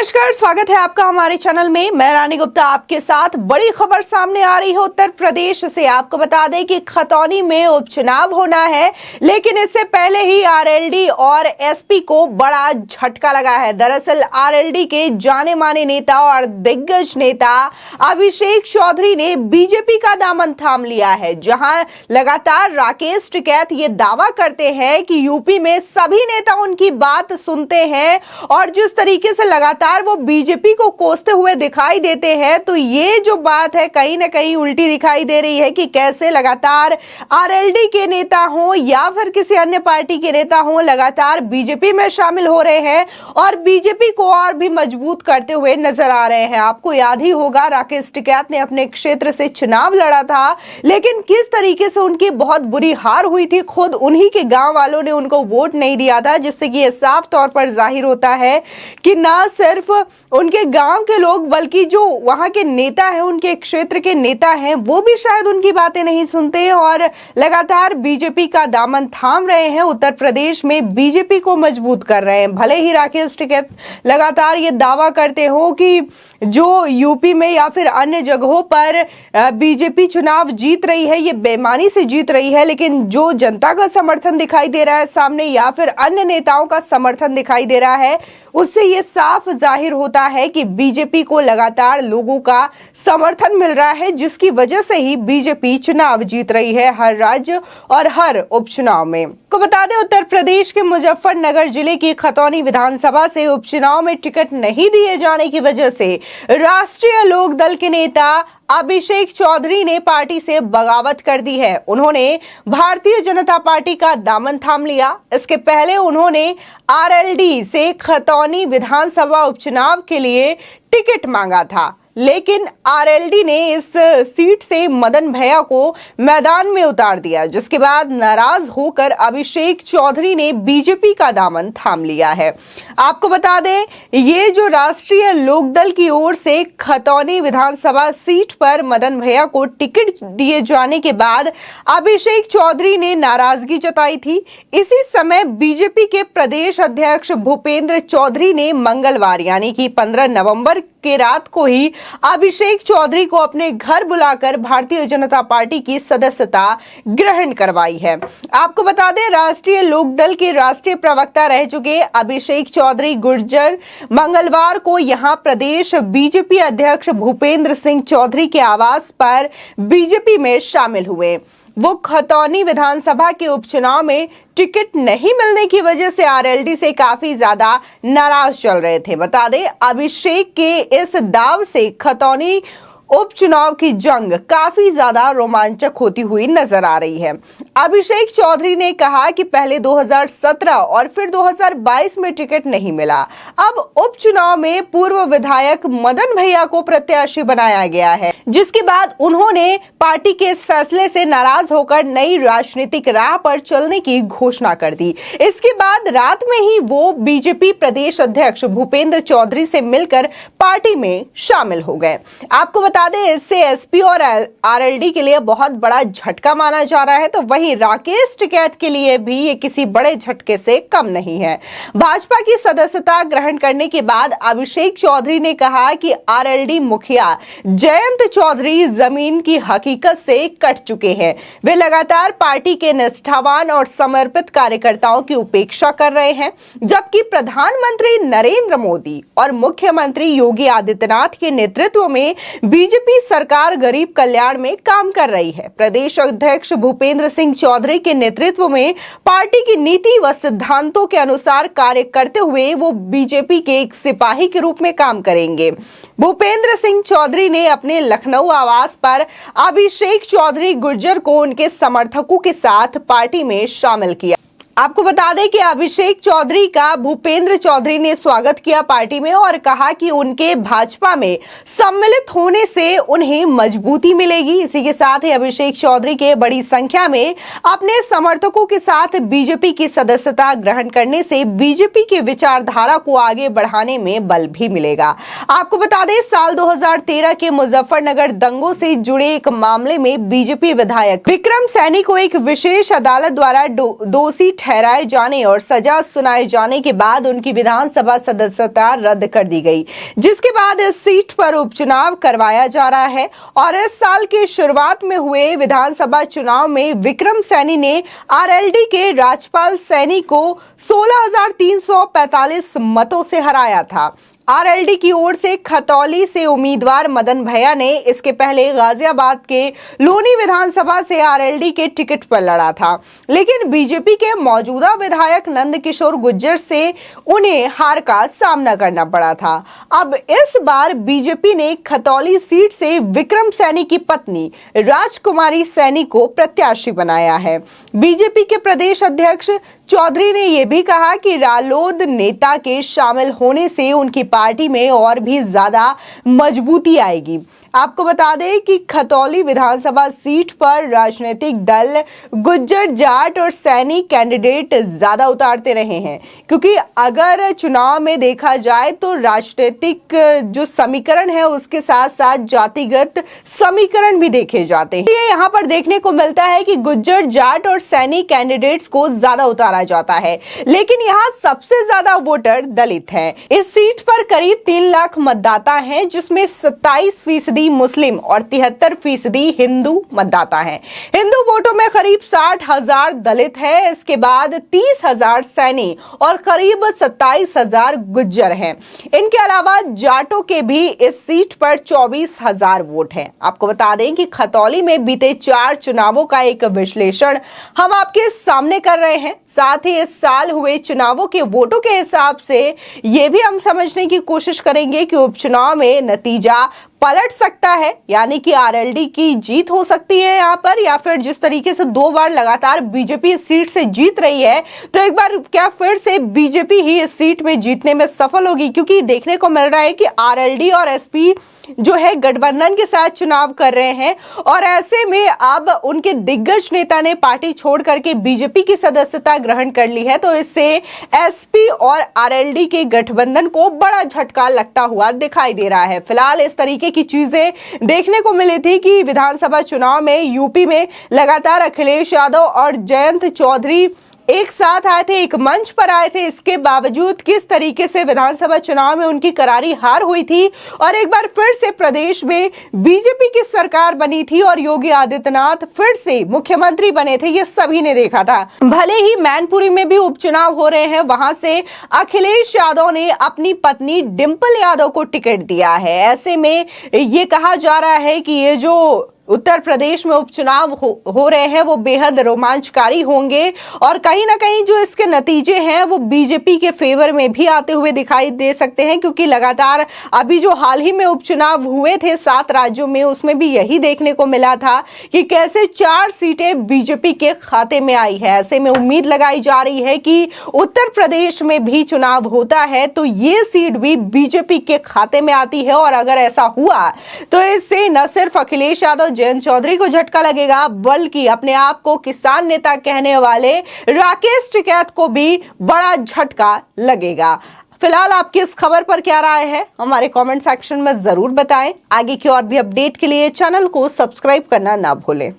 नमस्कार, स्वागत है आपका हमारे चैनल में। मैं रानी गुप्ता आपके साथ बड़ी खबर सामने आ रही है उत्तर प्रदेश से। आपको बता दें कि खतौनी में उपचुनाव होना है, लेकिन इससे पहले ही आरएलडी और एसपी को बड़ा झटका लगा है। दरअसल आरएलडी के जाने माने नेता और दिग्गज नेता अभिषेक चौधरी ने बीजेपी का दामन थाम लिया है, जहां लगातार राकेश टिकैत ये दावा करते हैं कि यूपी में सभी नेता उनकी बात सुनते हैं और जिस तरीके से लगातार वो बीजेपी को कोसते हुए दिखाई देते हैं, तो ये जो बात है कहीं ना कहीं उल्टी दिखाई दे रही है कि कैसे लगातार आरएलडी के नेता हों या फिर किसी अन्य पार्टी के नेता हों, लगातार बीजेपी में शामिल हो रहे हैं और बीजेपी को और भी मजबूत करते हुए नजर आ रहे हैं। आपको याद ही होगा, राकेश टिकैत ने अपने क्षेत्र से चुनाव लड़ा था, लेकिन किस तरीके से उनकी बहुत बुरी हार हुई थी। खुद उन्हीं के गांव वालों ने उनको वोट नहीं दिया था, जिससे कि यह साफ तौर पर जाहिर होता है कि ना सिर्फ उनके गांव के लोग बल्कि जो वहां के नेता हैं, उनके क्षेत्र के नेता हैं, वो भी शायद उनकी बातें नहीं सुनते और लगातार बीजेपी का दामन थाम रहे हैं। उत्तर प्रदेश में बीजेपी को मजबूत कर रहे हैं। भले ही राकेश टिकैत लगातार ये दावा करते हो कि जो यूपी में या फिर अन्य जगहों पर बीजेपी चुनाव जीत रही है, ये बेईमानी से जीत रही है, लेकिन जो जनता का समर्थन दिखाई दे रहा है सामने या फिर अन्य नेताओं का समर्थन दिखाई दे रहा है, उससे ये साफ जाहिर होता है कि बीजेपी को लगातार लोगों का समर्थन मिल रहा है, जिसकी वजह से ही बीजेपी चुनाव जीत रही है हर राज्य और हर उपचुनाव में। को बता दें, उत्तर प्रदेश के मुजफ्फरनगर जिले की खतौनी विधानसभा से उपचुनाव में टिकट नहीं दिए जाने की वजह से राष्ट्रीय लोकदल के नेता अभिषेक चौधरी ने पार्टी से बगावत कर दी है। उन्होंने भारतीय जनता पार्टी का दामन थाम लिया। इसके पहले उन्होंने आरएलडी से खतौनी विधानसभा उपचुनाव के लिए टिकट मांगा था, लेकिन आरएलडी ने इस सीट से मदन भैया को मैदान में उतार दिया, जिसके बाद नाराज होकर अभिषेक चौधरी ने बीजेपी का दामन थाम लिया है। आपको बता दें, ये जो राष्ट्रीय लोकदल की ओर से खतौनी विधानसभा सीट पर मदन भैया को टिकट दिए जाने के बाद अभिषेक चौधरी ने नाराजगी जताई थी। इसी समय बीजेपी के प्रदेश अध्यक्ष भूपेंद्र चौधरी ने मंगलवार यानी कि 15 नवंबर के रात को ही अभिषेक चौधरी को अपने घर बुलाकर भारतीय जनता पार्टी की सदस्यता ग्रहण करवाई है। आपको बता दें, राष्ट्रीय लोकदल के राष्ट्रीय प्रवक्ता रह चुके अभिषेक चौधरी गुर्जर मंगलवार को यहां प्रदेश बीजेपी अध्यक्ष भूपेंद्र सिंह चौधरी के आवास पर बीजेपी में शामिल हुए। वो खतौनी विधानसभा के उपचुनाव में टिकट नहीं मिलने की वजह से आरएलडी से काफी ज्यादा नाराज चल रहे थे। बता दें, अभिषेक के इस दाव से खतौनी उपचुनाव की जंग काफी ज्यादा रोमांचक होती हुई नजर आ रही है। अभिषेक चौधरी ने कहा कि पहले 2017 और फिर 2022 में टिकट नहीं मिला। अब उपचुनाव में पूर्व विधायक मदन भैया को प्रत्याशी बनाया गया है, जिसके बाद उन्होंने पार्टी के इस फैसले से नाराज होकर नई राजनीतिक राह पर चलने की घोषणा कर दी। इसके बाद रात में ही वो बीजेपी प्रदेश अध्यक्ष भूपेंद्र चौधरी से मिलकर पार्टी में शामिल हो गए। आपको बता दें, इससे एसपी और आरएलडी के लिए बहुत बड़ा झटका माना जा रहा है, तो वहीं राकेश टिकैत के लिए भी ये किसी बड़े झटके से कम नहीं है। भाजपा की सदस्यता ग्रहण करने के बाद अभिषेक चौधरी ने कहा कि आरएलडी मुखिया जयंत चौधरी जमीन की हकीकत से कट चुके हैं। वे लगातार पार्टी के निष्ठावान और समर्पित कार्यकर्ताओं की उपेक्षा कर रहे हैं, जबकि प्रधानमंत्री नरेंद्र मोदी और मुख्यमंत्री योगी आदित्यनाथ के नेतृत्व में बीजेपी सरकार गरीब कल्याण में काम कर रही है। प्रदेश अध्यक्ष भूपेंद्र सिंह चौधरी के नेतृत्व में पार्टी की नीति व सिद्धांतों के अनुसार कार्य करते हुए वो बीजेपी के एक सिपाही के रूप में काम करेंगे। भूपेंद्र सिंह चौधरी ने अपने लखनऊ आवास पर अभिषेक चौधरी गुर्जर को उनके समर्थकों के साथ पार्टी में शामिल किया। आपको बता दें कि अभिषेक चौधरी का भूपेंद्र चौधरी ने स्वागत किया पार्टी में और कहा कि उनके भाजपा में सम्मिलित होने से उन्हें मजबूती मिलेगी। इसी के साथ ही अभिषेक चौधरी के बड़ी संख्या में अपने समर्थकों के साथ बीजेपी की सदस्यता ग्रहण करने से बीजेपी की विचारधारा को आगे बढ़ाने में बल भी मिलेगा। आपको बता दें, साल 2013 के मुजफ्फरनगर दंगों से जुड़े एक मामले में बीजेपी विधायक विक्रम सैनी को एक विशेष अदालत द्वारा दोषी ठहराए जाने और सजा सुनाए जाने के बाद उनकी विधानसभा सदस्यता रद्द कर दी गई, जिसके बाद इस सीट पर उपचुनाव करवाया जा रहा है। और इस साल की शुरुआत में हुए विधानसभा चुनाव में विक्रम सैनी ने आरएलडी के राजपाल सैनी को 16,345 मतों से हराया था। आरएलडी की ओर से खतौली से उम्मीदवार मदन भैया ने इसके पहले गाजियाबाद के लोनी विधानसभा से आरएलडी के टिकट पर लड़ा था, लेकिन बीजेपी के मौजूदा विधायक नंद किशोर गुर्जर से उन्हें हार का सामना करना पड़ा था। अब इस बार बीजेपी ने खतौली सीट से विक्रम सैनी की पत्नी राजकुमारी सैनी को प्रत्याशी बनाया है। बीजेपी के प्रदेश अध्यक्ष चौधरी ने यह भी कहा कि रालोद नेता के शामिल होने से उनकी पार्टी में और भी ज्यादा मजबूती आएगी। आपको बता दें कि खतौली विधानसभा सीट पर राजनीतिक दल गुज्जर जाट और सैनी कैंडिडेट ज्यादा उतारते रहे हैं, क्योंकि अगर चुनाव में देखा जाए तो राजनीतिक जो समीकरण है उसके साथ साथ जातिगत समीकरण भी देखे जाते हैं। ये यहाँ पर देखने को मिलता है कि गुज्जर जाट और सैनी कैंडिडेट्स को ज्यादा उतारा जाता है, लेकिन यहाँ सबसे ज्यादा वोटर दलित हैं। इस सीट पर करीब 3 लाख मतदाता हैं, जिसमें 27% मुस्लिम और 73% हिंदू मतदाता हैं। हिंदू वोटों में करीब 60,000 दलित है, इसके बाद 30,000 सैनी और करीब 27,000 गुज्जर हैं। इनके अलावा जाटों के भी इस सीट पर 24,000 वोट हैं। आपको बता दें कि खतौली में बीते 4 चुनावों का एक विश्लेषण हम आपके सामने कर रहे हैं। साथ ही इस साल हुए चुनावों के वोटों के हिसाब से ये भी हम समझने की कोशिश करेंगे कि उपचुनाव में नतीजा पलट सकता है, यानी कि आरएलडी की जीत हो सकती है यहाँ पर, या फिर जिस तरीके से 2 बार लगातार बीजेपी इस सीट से जीत रही है तो एक बार क्या फिर से बीजेपी ही इस सीट में जीतने में सफल होगी, क्योंकि देखने को मिल रहा है कि आरएलडी और एसपी जो है गठबंधन के साथ चुनाव कर रहे हैं और ऐसे में अब उनके दिग्गज नेता ने पार्टी छोड़ करके बीजेपी की सदस्यता ग्रहण कर ली है, तो इससे एसपी और आरएलडी के गठबंधन को बड़ा झटका लगता हुआ दिखाई दे रहा है। फिलहाल इस तरीके की चीजें देखने को मिली थी कि विधानसभा चुनाव में यूपी में लगातार अखिलेश यादव और जयंत चौधरी एक साथ आए थे, एक मंच पर आए थे। इसके बावजूद किस तरीके से विधानसभा चुनाव में उनकी करारी हार हुई थी और एक बार फिर से प्रदेश में बीजेपी की सरकार बनी थी और योगी आदित्यनाथ फिर से मुख्यमंत्री बने थे, ये सभी ने देखा था। भले ही मैनपुरी में भी उपचुनाव हो रहे हैं, वहां से अखिलेश यादव ने अपनी पत्नी डिंपल यादव को टिकट दिया है। ऐसे में ये कहा जा रहा है कि ये जो उत्तर प्रदेश में उपचुनाव हो रहे हैं वो बेहद रोमांचकारी होंगे और कहीं ना कहीं जो इसके नतीजे हैं वो बीजेपी के फेवर में भी आते हुए दिखाई दे सकते हैं, क्योंकि लगातार अभी जो हाल ही में उपचुनाव हुए थे 7 राज्यों में, उसमें भी यही देखने को मिला था कि कैसे 4 सीटें बीजेपी के खाते में आई है। ऐसे में उम्मीद लगाई जा रही है कि उत्तर प्रदेश में भी चुनाव होता है तो ये सीट भी बीजेपी के खाते में आती है, और अगर ऐसा हुआ तो इससे न सिर्फ अखिलेश यादव जयंत चौधरी को झटका लगेगा, बल्कि अपने आप को किसान नेता कहने वाले राकेश टिकैत को भी बड़ा झटका लगेगा। फिलहाल आपकी इस खबर पर क्या राय है, हमारे कमेंट सेक्शन में जरूर बताएं। आगे की और भी अपडेट के लिए चैनल को सब्सक्राइब करना ना भूलें।